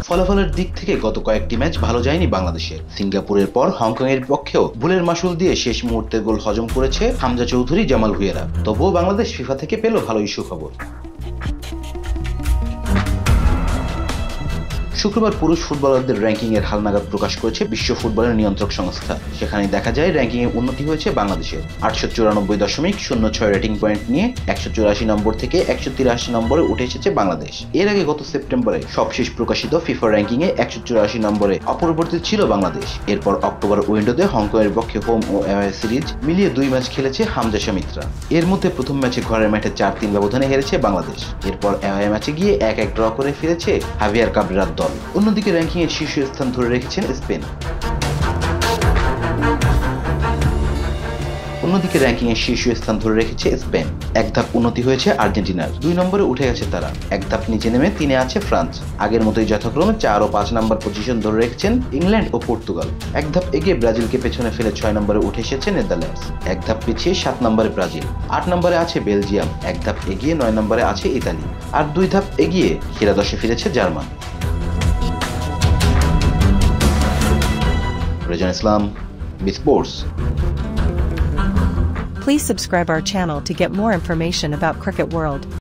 ফলাফলের দিক থেকে গত কয়েকটি ম্যাচ ভালো যায়নি বাংলাদেশের। সিঙ্গাপুরের পর হংকংয়ের পক্ষেও ভুলের মাসুল দিয়ে শেষ মুহূর্তের গোল হজম করেছে হামজা চৌধুরী, জামাল ভুঁইয়ারা। তবুও বাংলাদেশ ফিফা থেকে পেল ভালোই সুখবর। শুক্রবার পুরুষ ফুটবলারদের র্যাঙ্কিং এর হালনাগাদ প্রকাশ করেছে বিশ্ব ফুটবলের নিয়ন্ত্রক সংস্থা। সেখানে দেখা যায় র্যাঙ্কিং এ উন্নতি হয়েছে বাংলাদেশের। 894.06 রেটিং পয়েন্ট নিয়ে 184 নম্বর থেকে 183 নম্বরে উঠে এসেছে বাংলাদেশ। এর আগে গত সেপ্টেম্বরে সবশেষ প্রকাশিত ফিফা র্যাঙ্কিং এ 184 নম্বরে অপরিবর্তিত ছিল বাংলাদেশ। এরপর অক্টোবর উইন্ডোতে হংকংয়ের পক্ষে হোম ও অ্যাওয়ে সিরিজ মিলিয়ে 2 ম্যাচ খেলেছে হামজা শামিত্রা। এর মধ্যে প্রথম ম্যাচে ঘরের মাঠে 4-3 ব্যবধানে হেরেছে বাংলাদেশ। এরপর অ্যাওয়ে ম্যাচে গিয়ে 1-1 ড্র করে ফিরেছে হাভিয়ার কাবরেরার দল। অন্যদিকে র্যাঙ্কিং এর শীর্ষস্থান ধরে রেখেছেন স্পেন। এক ধাপ উন্নতি হয়েছে আর্জেন্টিনার। 2 নম্বরে উঠে গেছে তারা। এক ধাপ নিচে নেমে 3-এ আছে ফ্রান্স। আগের মতোই যথাক্রমে 4 ও 5 নম্বর পজিশন ধরে রেখেছেন ইংল্যান্ড ও পর্তুগাল। এক ধাপ এগিয়ে ব্রাজিলকে পেছনে ফেলে 6 নম্বরে উঠে এসেছে নেদারল্যান্ডস। এক ধাপ পিছিয়ে 7 নম্বরে ব্রাজিল। 8 নম্বরে আছে বেলজিয়াম। এক ধাপ এগিয়ে 9 নম্বরে আছে ইতালি। আর 2 ধাপ এগিয়ে খেলাদশে ফিরেছে German. Rezan Islam, B sports. Please subscribe our channel to get more information about Cricket World.